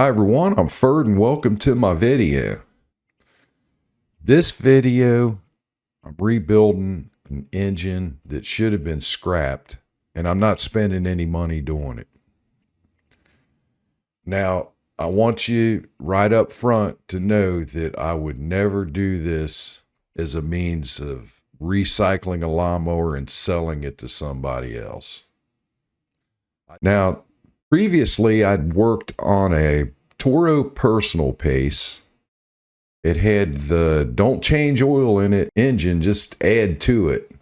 Hi everyone, I'm Ferd and welcome to my video. This video, I'm rebuilding an engine that should have been scrapped, and I'm not spending any money doing it. Now, I want you right up front to know that I would never do this as a means of recycling a lawnmower and selling it to somebody else. Now, previously, I'd worked on a Toro personal pace. It had the don't change oil in it engine, just add to it.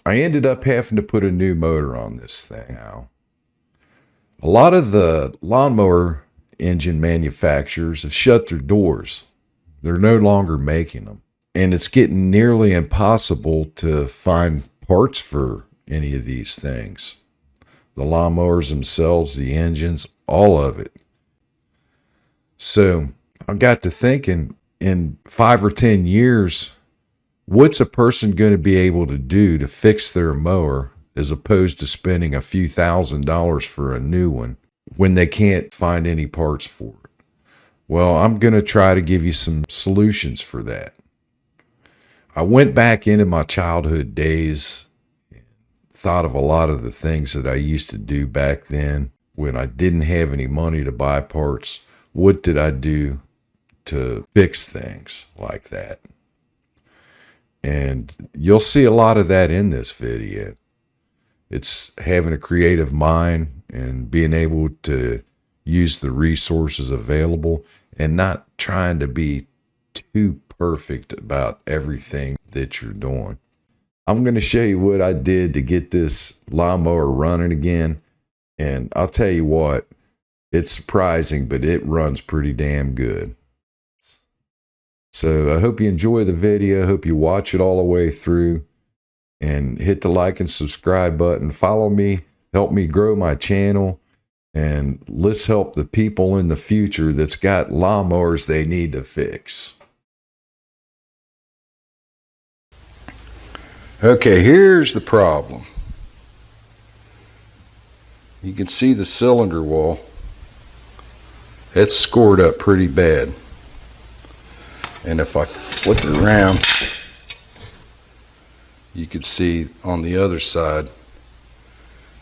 I ended up having to put a new motor on this thing now. A lot of the lawnmower engine manufacturers have shut their doors. They're no longer making them. And it's getting nearly impossible to find parts for any of these things. The lawnmowers themselves, the engines, all of it. So I got to thinking, in 5 or 10 years, what's a person going to be able to do to fix their mower as opposed to spending a few $1,000s for a new one when they can't find any parts for it? Well, I'm going to try to give you some solutions for that. I went back into my childhood days, thought of a lot of the things that I used to do back then when I didn't have any money to buy parts. What did I do to fix things like that? And you'll see a lot of that in this video. It's having a creative mind and being able to use the resources available and not trying to be too perfect about everything that you're doing. I'm going to show you what I did to get this lawnmower running again. And I'll tell you what, it's surprising, but it runs pretty damn good. So I hope you enjoy the video. I hope you watch it all the way through and hit the like and subscribe button. Follow me, help me grow my channel, and let's help the people in the future that's got lawnmowers they need to fix. Okay, here's the problem. You can see the cylinder wall. It's scored up pretty bad. And if I flip it around, you can see on the other side,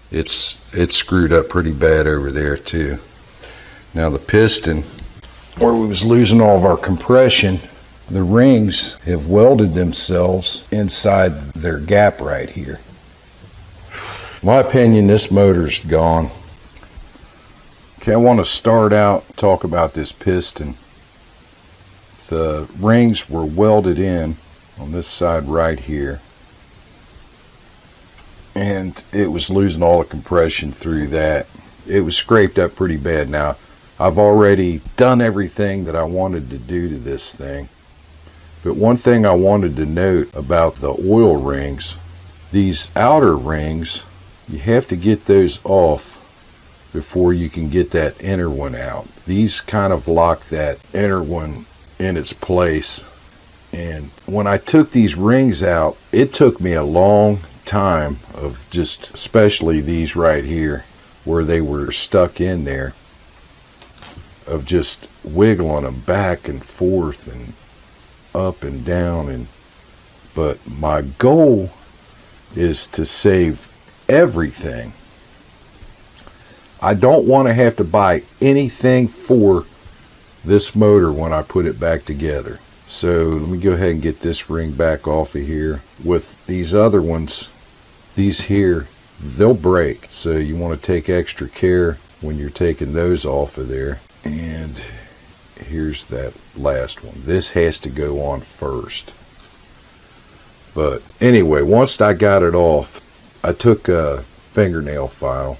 it's screwed up pretty bad over there too. Now the piston, where we was losing all of our compression, the rings have welded themselves inside their gap right here. In my opinion, this motor's gone. Okay, I want to start out, talk about this piston. The rings were welded in on this side right here, and it was losing all the compression through that. It was scraped up pretty bad. Now, I've already done everything that I wanted to do to this thing. But one thing I wanted to note about the oil rings, these outer rings, you have to get those off before you can get that inner one out. These kind of lock that inner one in its place. And when I took these rings out, it took me a long time of just, especially these right here, where they were stuck in there, of just wiggling them back and forth and up and down. But my goal is to save everything. I don't want to have to buy anything for this motor when I put it back together. So let me go ahead and get this ring back off of here. With these other ones, these here, they'll break, so you want to take extra care when you're taking those off of there. And here's that last one. This has to go on first. But anyway, once I got it off, I took a fingernail file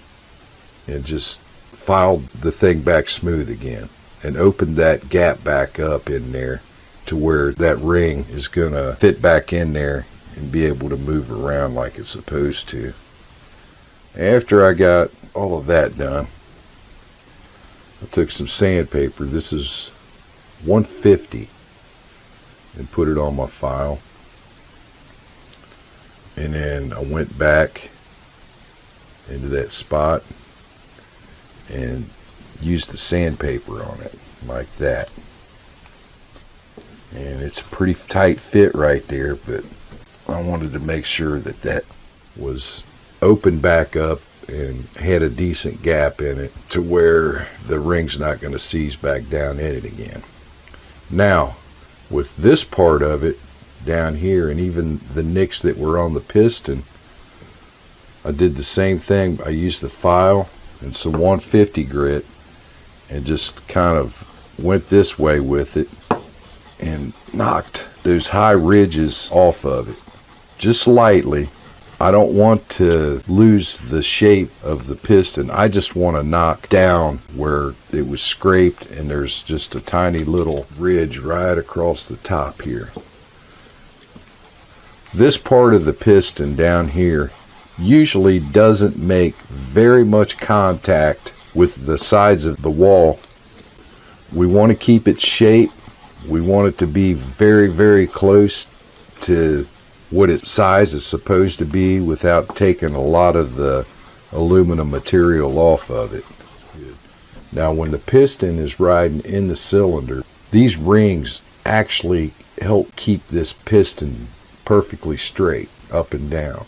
and just filed the thing back smooth again and opened that gap back up in there to where that ring is going to fit back in there and be able to move around like it's supposed to. After I got all of that done, I took some sandpaper. This is 150, and put it on my file. And then I went back into that spot and use the sandpaper on it like that. And it's a pretty tight fit right there, but I wanted to make sure that that was opened back up and had a decent gap in it to where the ring's not going to seize back down in it again. Now, with this part of it down here, and even the nicks that were on the piston, I did the same thing. I used the file and some 150 grit and just kind of went this way with it and knocked those high ridges off of it just lightly. I don't want to lose the shape of the piston. I just want to knock down where it was scraped, and there's just a tiny little ridge right across the top here. This part of the piston down here usually doesn't make very much contact with the sides of the wall. We want to keep its shape. We want it to be very, very close to what its size is supposed to be without taking a lot of the aluminum material off of it. Now, when the piston is riding in the cylinder, these rings actually help keep this piston perfectly straight up and down.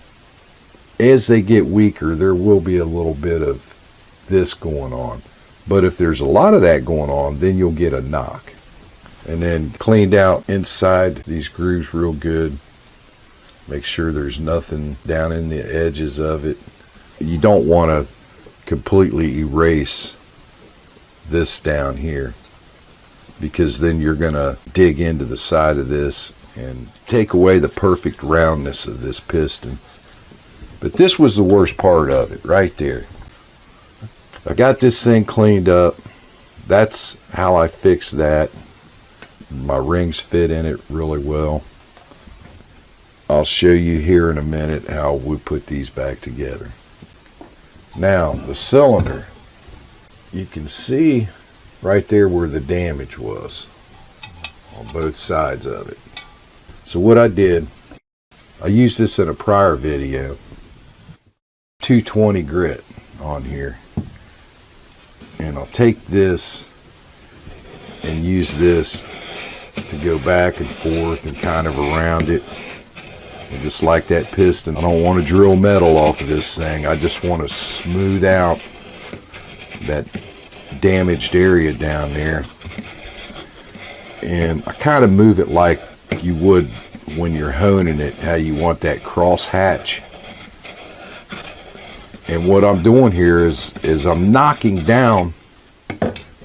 As they get weaker, there will be a little bit of this going on. But if there's a lot of that going on, then you'll get a knock. And then cleaned out inside these grooves real good. Make sure there's nothing down in the edges of it. You don't want to completely erase this down here, because then you're going to dig into the side of this and take away the perfect roundness of this piston. But this was the worst part of it right there. I got this thing cleaned up. That's how I fixed that. My rings fit in it really well. I'll show you here in a minute how we put these back together. Now, the cylinder, you can see right there where the damage was on both sides of it. So what I did, I used this in a prior video, 220 grit on here. And I'll take this and use this to go back and forth and kind of around it. And just like that piston, I don't want to drill metal off of this thing. I just want to smooth out that damaged area down there. And I kind of move it like you would when you're honing it, how you want that cross hatch. And what I'm doing here is I'm knocking down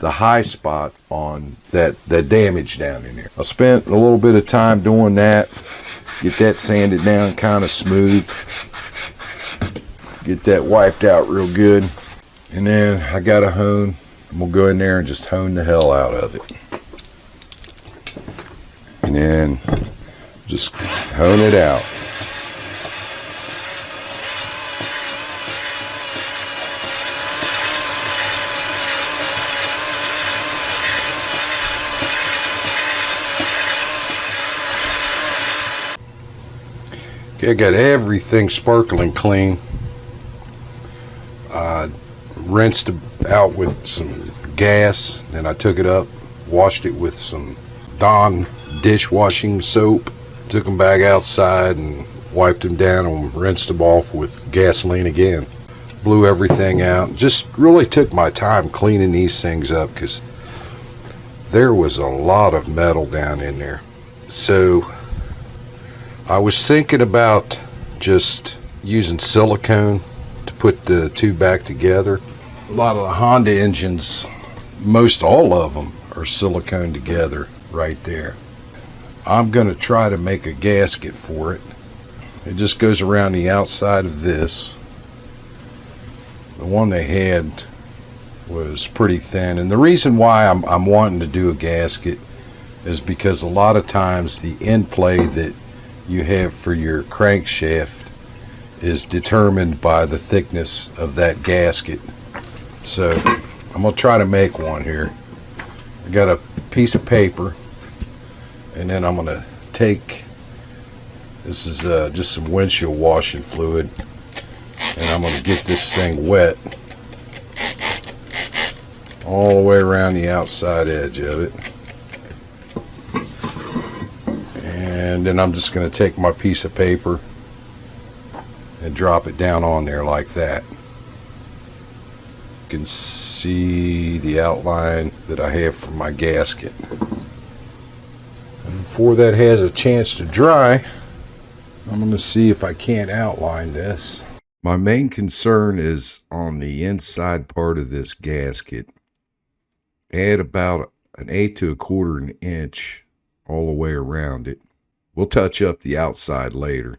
the high spot on that damage down in there. I spent a little bit of time doing that. Get that sanded down kind of smooth. Get that wiped out real good. And then I got a hone. I'm going to go in there and just hone the hell out of it. And then just hone it out. Okay, I got everything sparkling clean. Rinsed it out with some gas, then I took it up, washed it with some Dawn dishwashing soap, took them back outside and wiped them down and rinsed them off with gasoline again. Blew everything out. Just really took my time cleaning these things up because there was a lot of metal down in there. So I was thinking about just using silicone to put the two back together. A lot of the Honda engines, most all of them, are silicone together right there. I'm going to try to make a gasket for it. It just goes around the outside of this. The one they had was pretty thin, and the reason why I'm wanting to do a gasket is because a lot of times the end play that you have for your crankshaft is determined by the thickness of that gasket. So I'm going to try to make one here. I got a piece of paper, and then I'm going to take, this is just some windshield washing fluid, and I'm going to get this thing wet all the way around the outside edge of it. And then I'm just going to take my piece of paper and drop it down on there like that. You can see the outline that I have for my gasket. And before that has a chance to dry, I'm going to see if I can't outline this. My main concern is on the inside part of this gasket. Add about 1/8 to 1/4 inch all the way around it. We'll touch up the outside later.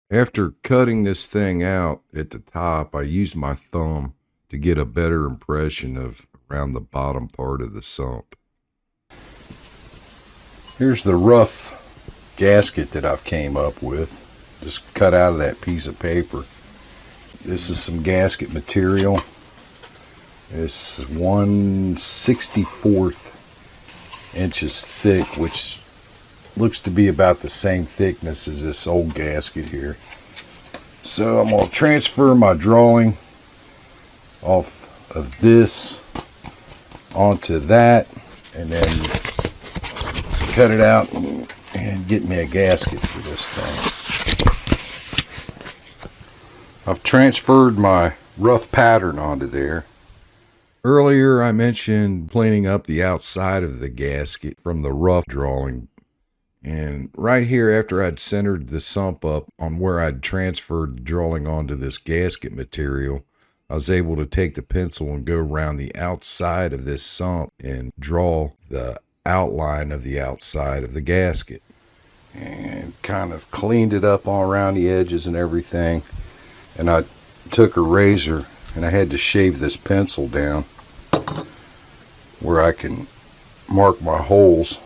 After cutting this thing out at the top, I used my thumb to get a better impression of around the bottom part of the sump. Here's the rough gasket that I've came up with, just cut out of that piece of paper. This is some gasket material. It's 1/64 inches thick, which looks to be about the same thickness as this old gasket here. So I'm going to transfer my drawing off of this onto that, and then cut it out and get me a gasket for this thing. I've transferred my rough pattern onto there. Earlier I mentioned cleaning up the outside of the gasket from the rough drawing. And right here, after I'd centered the sump up on where I'd transferred the drawing onto this gasket material, I was able to take the pencil and go around the outside of this sump and draw the outline of the outside of the gasket. And kind of cleaned it up all around the edges and everything. And I took a razor and I had to shave this pencil down where I can mark my holes.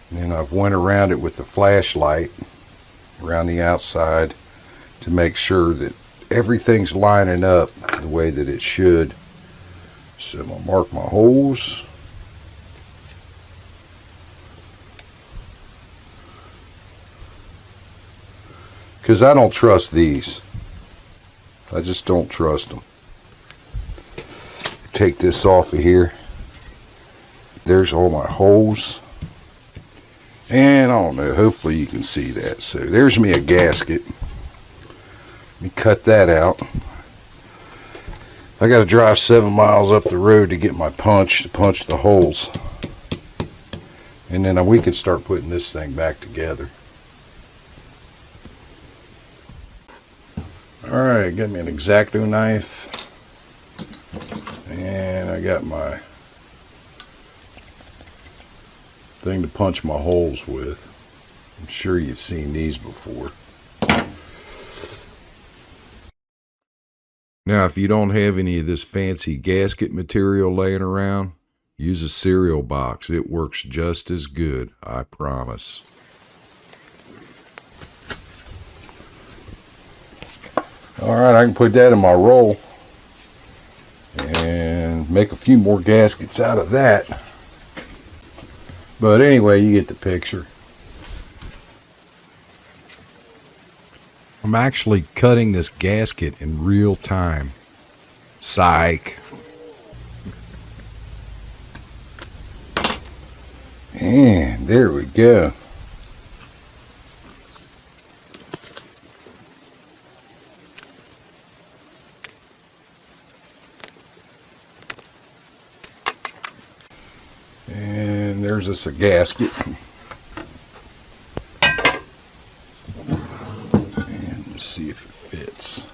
And then I've went around it with the flashlight around the outside to make sure that everything's lining up the way that it should. So I'm going to mark my holes. Because I don't trust these. I just don't trust them. Take this off of here. There's all my holes. And I don't know, hopefully you can see that. So there's me a gasket. Let me cut that out. I got to drive 7 miles up the road to get my punch to punch the holes. And then we can start putting this thing back together. Alright, got me an X-Acto knife. And I got my thing to punch my holes with. I'm sure you've seen these before. Now, if you don't have any of this fancy gasket material laying around, use a cereal box. It works just as good, I promise. Alright, I can put that in my roll and make a few more gaskets out of that. But anyway, you get the picture. I'm actually cutting this gasket in real time. Psych. And there we go. And there's us a gasket. And let's see if it fits.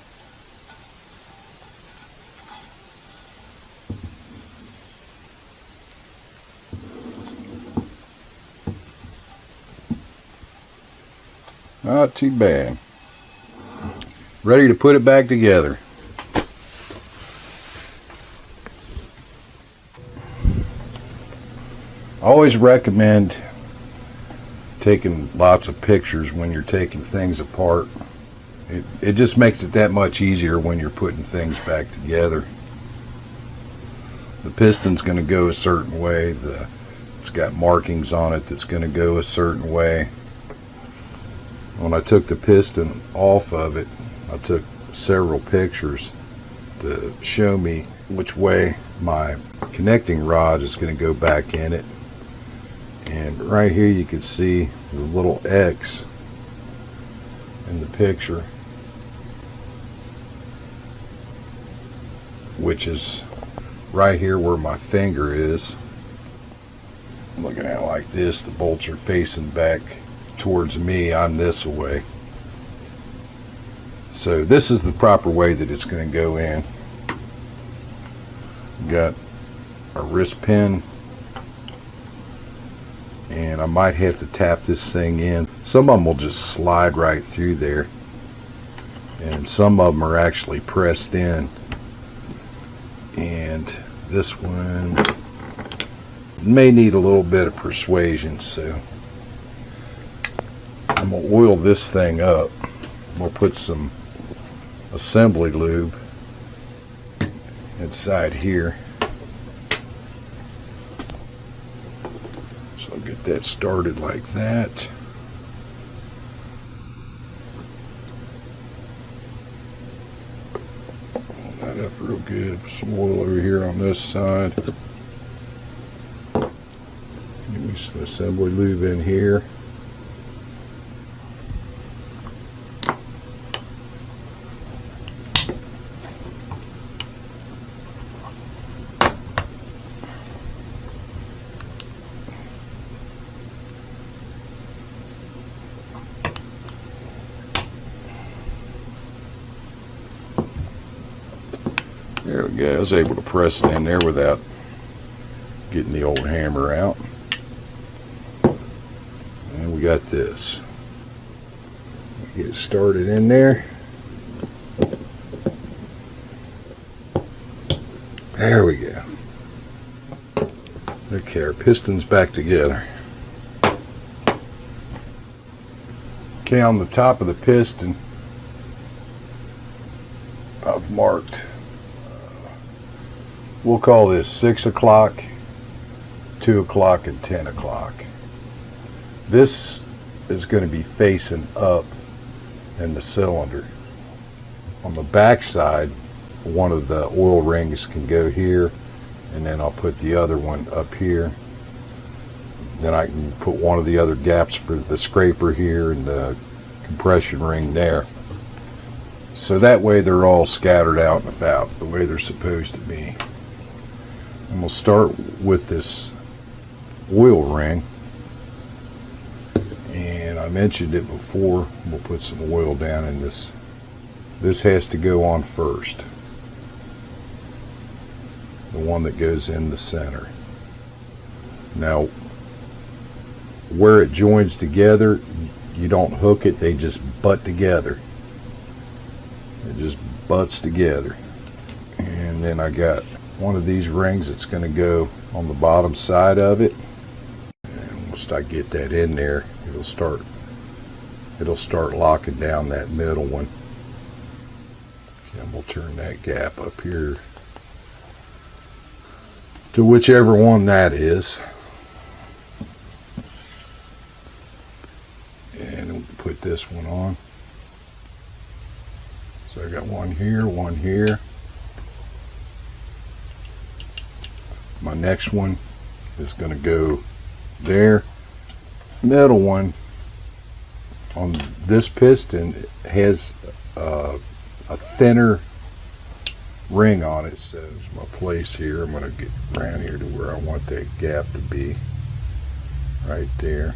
Not too bad. Ready to put it back together. I always recommend taking lots of pictures when you're taking things apart. It just makes it that much easier when you're putting things back together. The piston's going to go a certain way. It's got markings on it that's going to go a certain way. When I took the piston off of it, I took several pictures to show me which way my connecting rod is going to go back in it. And right here you can see the little X in the picture, which is right here where my finger is. Looking at it like this, the bolts are facing back towards me. I'm this way. So this is the proper way that it's going to go in. Got a wrist pin, and I might have to tap this thing in. Some of them will just slide right through there, and some of them are actually pressed in. And this one may need a little bit of persuasion, so I'm going to oil this thing up. We'll put some assembly lube inside here. So I'll get that started like that. Pull that up real good. Put some oil over here on this side. Give me some assembly lube in here. There we go. I was able to press it in there without getting the old hammer out. And we got this. Get it started in there. There we go. Okay, our piston's back together. Okay, on the top of the piston, I've marked, we'll call this 6 o'clock, 2 o'clock, and 10 o'clock. This is going to be facing up in the cylinder. On the back side, one of the oil rings can go here, and then I'll put the other one up here. Then I can put one of the other gaps for the scraper here and the compression ring there. So that way they're all scattered out and about the way they're supposed to be. And we'll start with this oil ring. And I mentioned it before, we'll put some oil down in this. This has to go on first. The one that goes in the center. Now, where it joins together, you don't hook it, they just butt together. It just butts together. And then I got one of these rings that's going to go on the bottom side of it. And once I get that in there, it'll start locking down that middle one. And we'll turn that gap up here to whichever one that is. And we'll put this one on. So I got one here, one here. My next one is going to go there. Middle one on this piston has a thinner ring on it, so there's my place here. I'm going to get around here to where I want that gap to be, right there.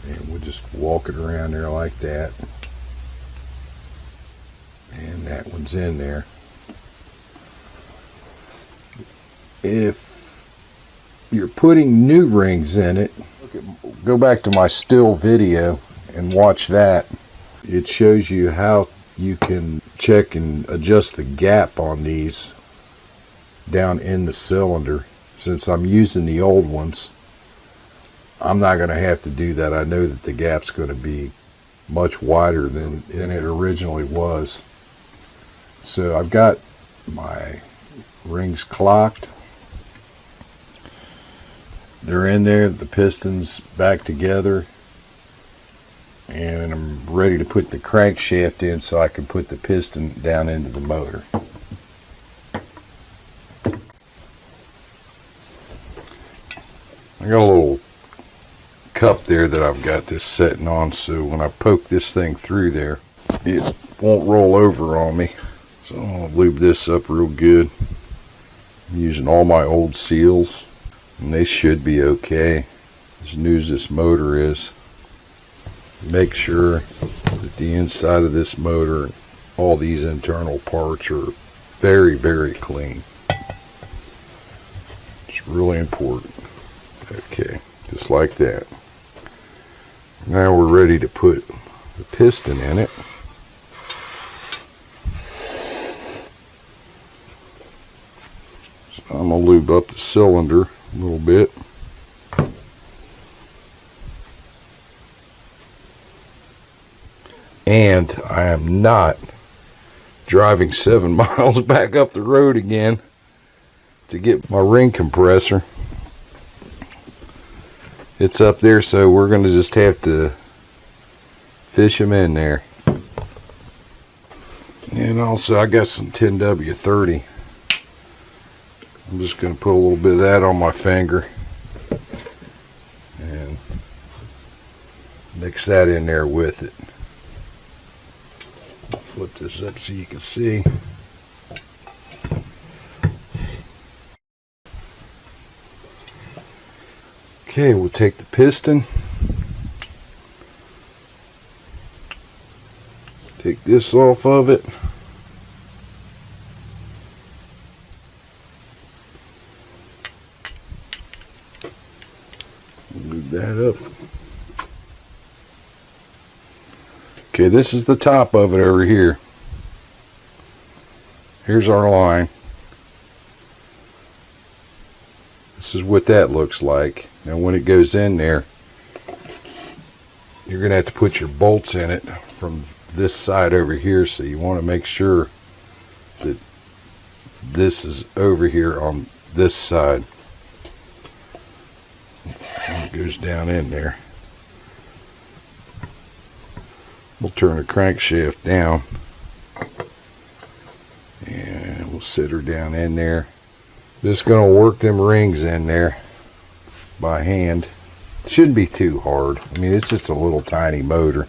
And we'll just walk it around there like that. And that one's in there. If you're putting new rings in it, go back to my still video and watch that. It shows you how you can check and adjust the gap on these down in the cylinder. Since I'm using the old ones, I'm not going to have to do that. I know that the gap's going to be much wider than it originally was. So I've got my rings clocked. They're in there, the piston's back together. And I'm ready to put the crankshaft in so I can put the piston down into the motor. I got a little cup there that I've got this setting on, so when I poke this thing through there, it won't roll over on me. So I'll lube this up real good. I'm using all my old seals, and they should be okay. As new as this motor is, make sure that the inside of this motor, all these internal parts are very, very clean. It's really important. Okay, just like that. Now we're ready to put the piston in it. So I'm going to lube up the cylinder a little bit. And I am not driving 7 miles back up the road again to get my ring compressor. It's up there, so we're going to just have to fish them in there. And also I got some 10W30. I'm just going to put a little bit of that on my finger and mix that in there with it. Flip this up so you can see. Okay, we'll take the piston, take this off of it, move that up. Okay, this is the top of it over here. Here's our line. This is what that looks like. Now when it goes in there, you're going to have to put your bolts in it from this side over here, so you want to make sure that this is over here on this side. And it goes down in there. We'll turn the crankshaft down and we'll sit her down in there. Just going to work them rings in there by hand. Shouldn't be too hard. I mean, it's just a little tiny motor.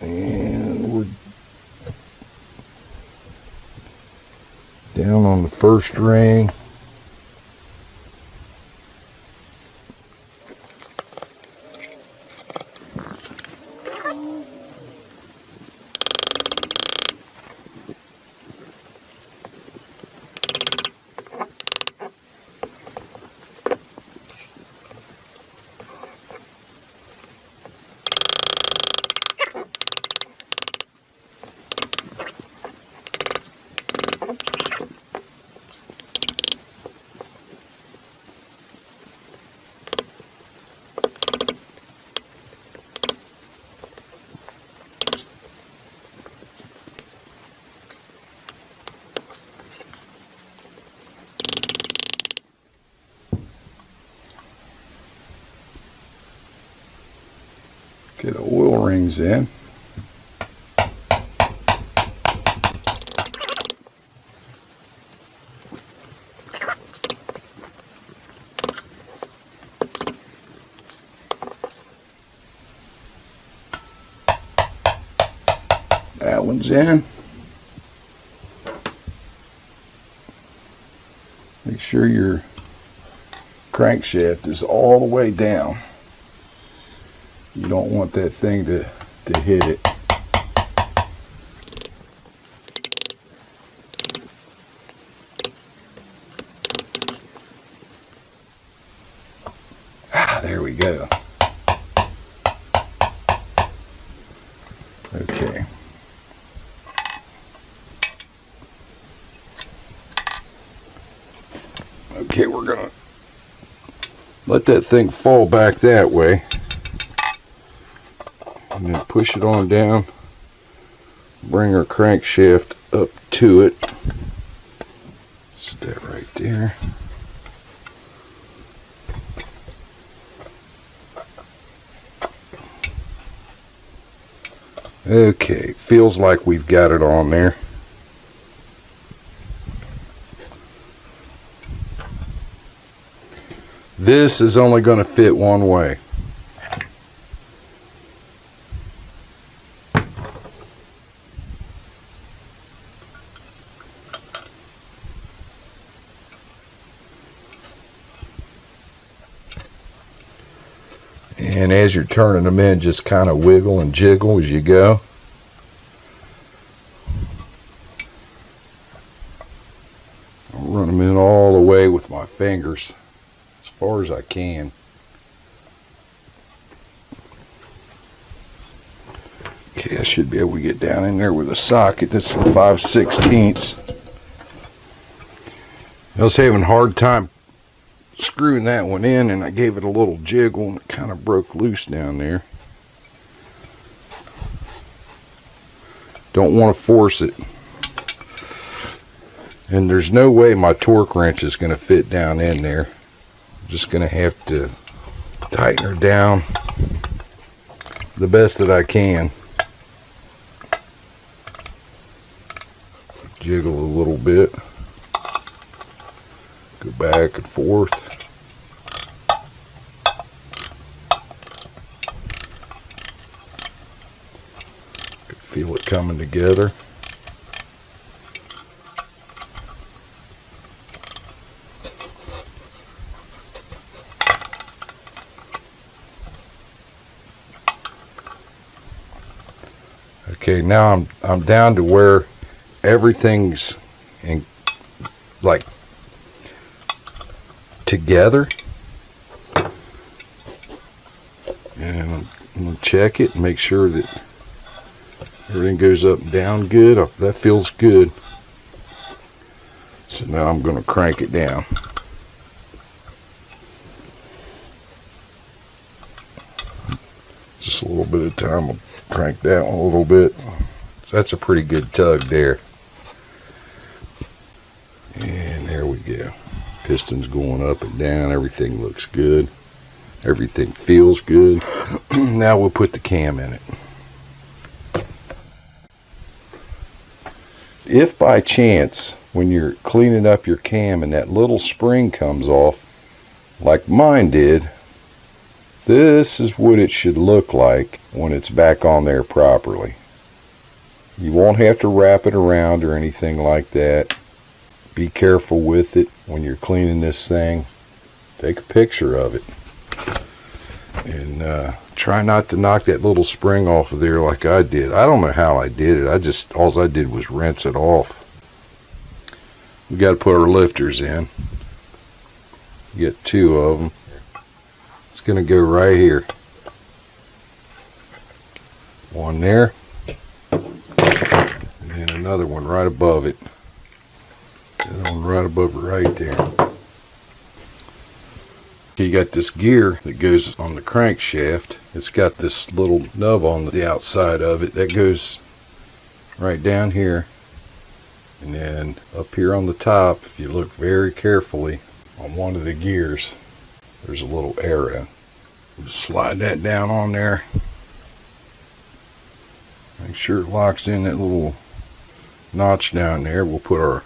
And we're down on the first ring. Get the oil rings in. That one's in. Make sure your crankshaft is all the way down. You don't want that thing to hit it. There we go. Okay. Okay, we're gonna let that thing fall back that way. And then push it on down, bring our crankshaft up to it. Set that right there. Okay, feels like we've got it on there. This is only going to fit one way. And as you're turning them in, just kind of wiggle and jiggle as you go. I'll run them in all the way with my fingers as far as I can. Okay, I should be able to get down in there with a socket. That's the 5/16. I was having a hard time screwing that one in, and I gave it a little jiggle and it kind of broke loose down there. Don't want to force it. And there's no way my torque wrench is going to fit down in there. I'm just going to have to tighten her down the best that I can. Jiggle a little bit. Go back and forth. Could feel it coming together. Okay, now I'm down to where everything's in, like, together, and I'm going to check it and make sure that everything goes up and down good. That feels good. So now I'm going to crank it down. Just a little bit of time. I'll crank that one a little bit. So that's a pretty good tug there. And there we go. Piston's going up and down. Everything looks good. Everything feels good. Now we'll put the cam in it. If by chance, when you're cleaning up your cam and that little spring comes off, like mine did, this is what it should look like when it's back on there properly. You won't have to wrap it around or anything like that. Be careful with it when you're cleaning this thing. Take a picture of it. And try not to knock that little spring off of there like I did. I don't know how I did it. All I did was rinse it off. We got to put our lifters in. Get 2 of them. It's going to go right here. One there. And then another one right above it. That one right above it right there. You got this gear that goes on the crankshaft. It's got this little nub on the outside of it that goes right down here. And then up here on the top, if you look very carefully on one of the gears, there's a little arrow. Just slide that down on there. Make sure it locks in that little notch down there. We'll put our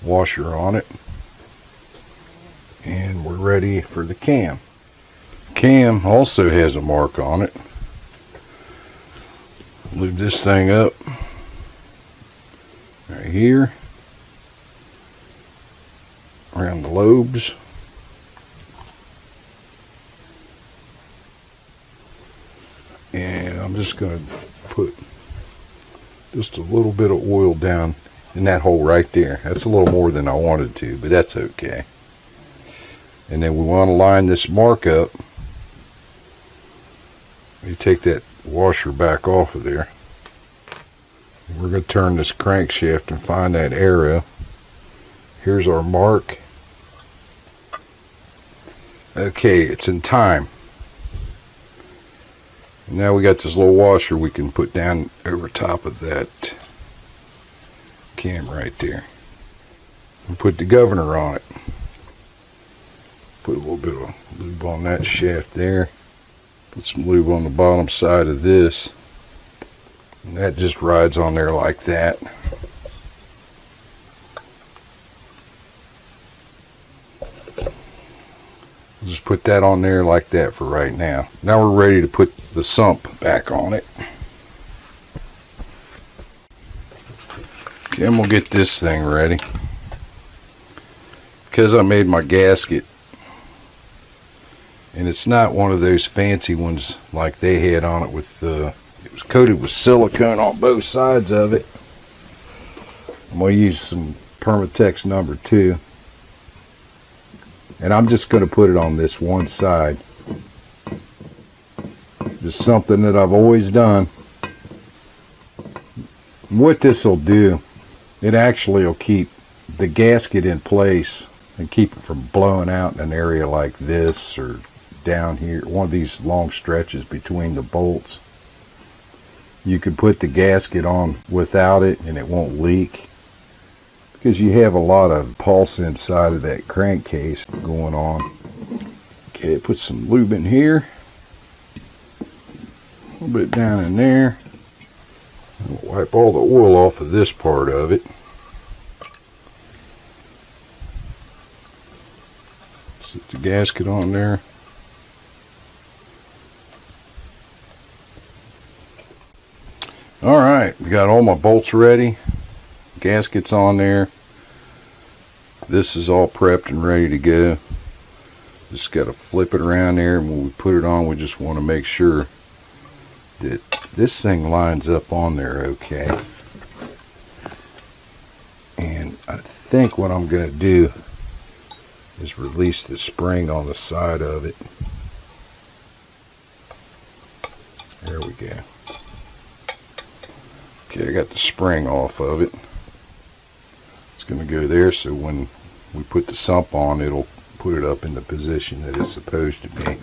washer on it, and we're ready for the cam. Cam also has a mark on it. Lube this thing up right here around the lobes. And I'm just going to put just a little bit of oil down in that hole right there. That's a little more than I wanted to, but that's okay. And then we want to line this mark up. You take that washer back off of there. We're going to turn this crankshaft and find that arrow. Here's our mark. Okay, it's in time. And now we got this little washer we can put down over top of that cam right there. And put the governor on it. Put a little bit of lube on that shaft there. Put some lube on the bottom side of this. And that just rides on there like that. Just put that on there like that for right now. Now we're ready to put the sump back on it. Okay, and we'll get this thing ready. Because I made my gasket, and it's not one of those fancy ones like they had on it with it was coated with silicone on both sides of it. I'm going to use some Permatex number 2. And I'm just going to put it on this one side. Just something that I've always done. What this will do, it actually will keep the gasket in place and keep it from blowing out in an area like this or down here, one of these long stretches between the bolts. You can put the gasket on without it and it won't leak, because you have a lot of pulse inside of that crankcase going on. Okay, put some lube in here, a little bit down in there. I'll wipe all the oil off of this part of it. Set the gasket on there. Alright, got all my bolts ready. Gasket's on there. This is all prepped and ready to go. Just got to flip it around there, and when we put it on, we just want to make sure that this thing lines up on there okay. And I think what I'm going to do is release the spring on the side of it. There we go. Okay, I got the spring off of it. It's going to go there, so when we put the sump on, it'll put it up in the position that it's supposed to be.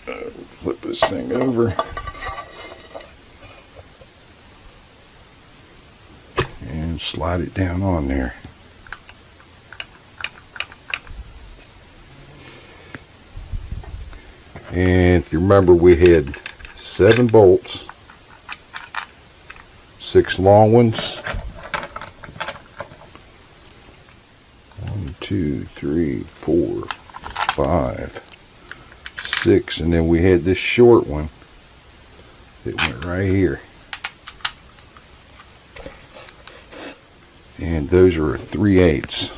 Flip this thing over. And slide it down on there. And if you remember, we had 7 bolts. 6 long ones. 1, 2, 3, 4, 5, 6, and then we had this short one that went right here. And those are 3/8.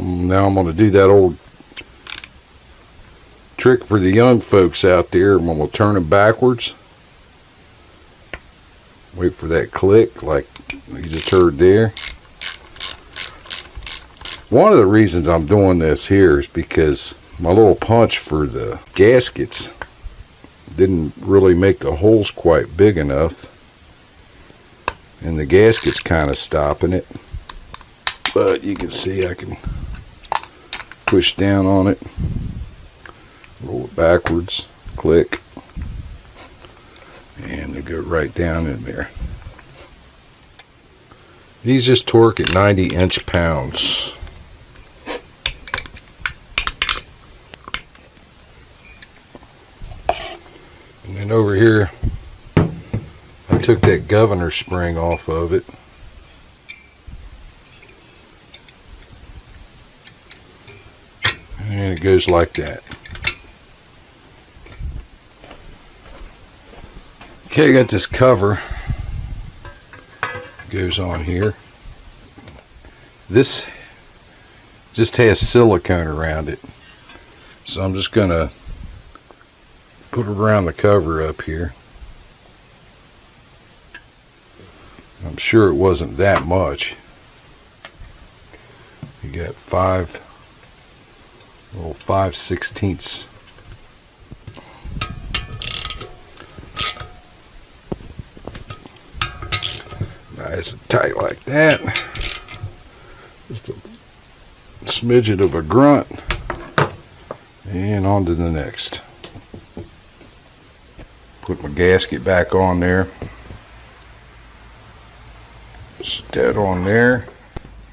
Now I'm going to do that old trick for the young folks out there. I'm going to turn them backwards. Wait for that click like you just heard there. One of the reasons I'm doing this here is because my little punch for the gaskets didn't really make the holes quite big enough, and the gasket's kind of stopping it. But you can see I can push down on it, roll it backwards, click, and they go right down in there. These just torque at 90 inch-pounds. And then over here, I took that governor spring off of it. And it goes like that. Okay, I got this cover. Goes on here. This just has silicone around it. So I'm just going to put it around the cover up here. I'm sure it wasn't that much. You got 5/16. Nice and tight like that. Just a smidgen of a grunt. And on to the next. Put my gasket back on there. that on there.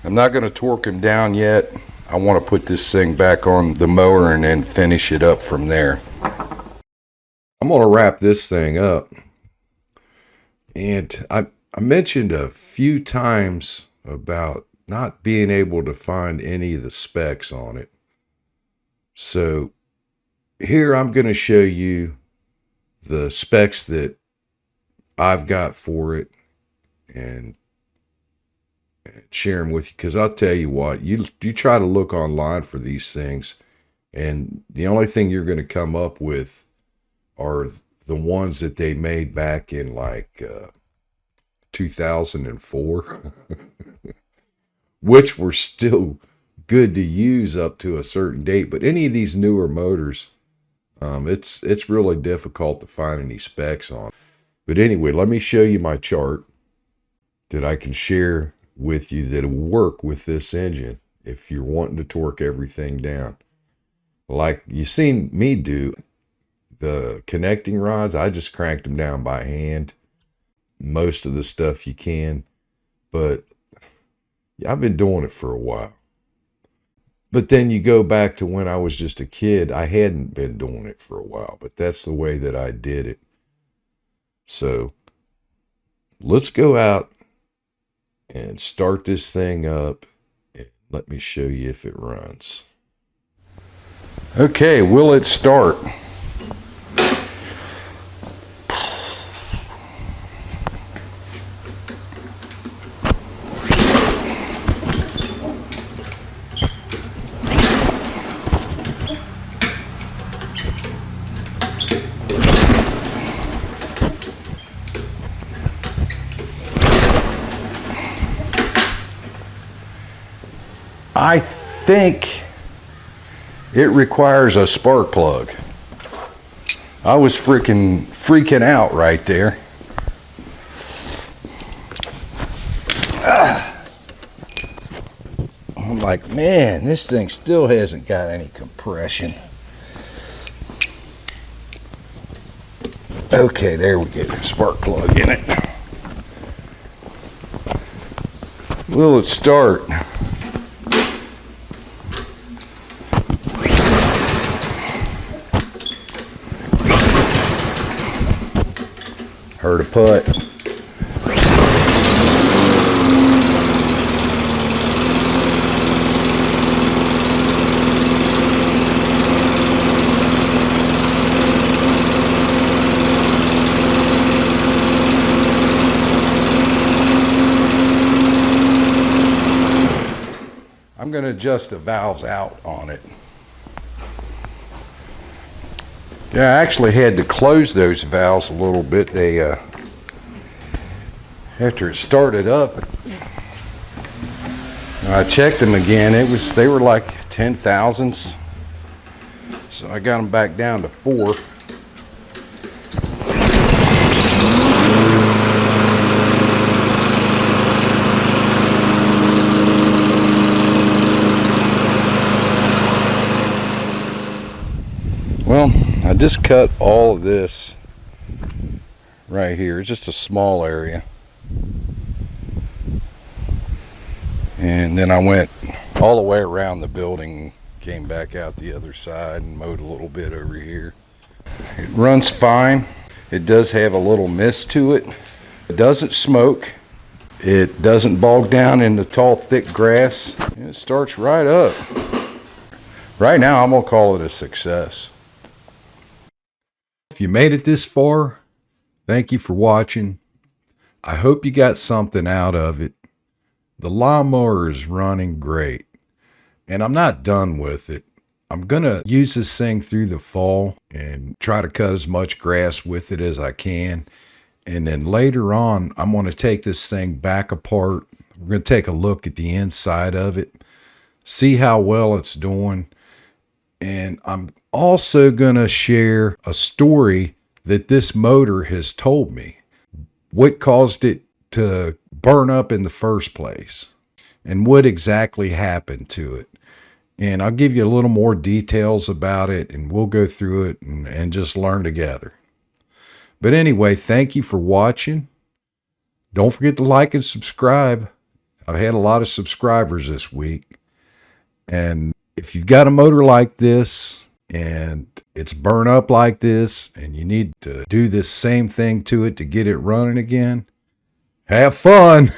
I'm not going to torque him down yet. I want to put this thing back on the mower and then finish it up from there. I'm going to wrap this thing up. And I mentioned a few times about not being able to find any of the specs on it. So here I'm going to show you the specs that I've got for it and share them with you, because I'll tell you what, you try to look online for these things and the only thing you're going to come up with are the ones that they made back in like 2004 which were still good to use up to a certain date. But any of these newer motors, it's really difficult to find any specs on. But anyway, let me show you my chart that I can share with you that will work with this engine if you're wanting to torque everything down. Like you seen me do, the connecting rods, I just cranked them down by hand. Most of the stuff you can, but I've been doing it for a while. But then you go back to when I was just a kid, I hadn't been doing it for a while, but that's the way that I did it. So let's go out and start this thing up. Let me show you if it runs. Okay, will it start? I think it requires a spark plug. I was freaking out right there. I'm like, man, this thing still hasn't got any compression. Okay, there we get a spark plug in it. Will it start? Heard a putt. I'm going to adjust the valves out on it. Yeah, I actually had to close those valves a little bit. They after it started up, I checked them again. They were like 10 thousandths, so I got them back down to 4. Well, I just cut all of this right here. It's just a small area. And then I went all the way around the building, came back out the other side and mowed a little bit over here. It runs fine. It does have a little mist to it. It doesn't smoke. It doesn't bog down in the tall, thick grass. And it starts right up. Right now, I'm gonna call it a success. If you made it this far, thank you for watching. I hope you got something out of it. The lawnmower is running great, and I'm not done with it. I'm going to use this thing through the fall and try to cut as much grass with it as I can. And then later on, I'm going to take this thing back apart. We're going to take a look at the inside of it, see how well it's doing. And I'm also going to share a story that this motor has told me. What caused it to burn up in the first place and what exactly happened to it. And I'll give you a little more details about it, and we'll go through it and just learn together. But anyway, thank you for watching. Don't forget to like and subscribe, I've had a lot of subscribers this week, and if you've got a motor like this and it's burnt up like this and you need to do this same thing to it to get it running again, have fun.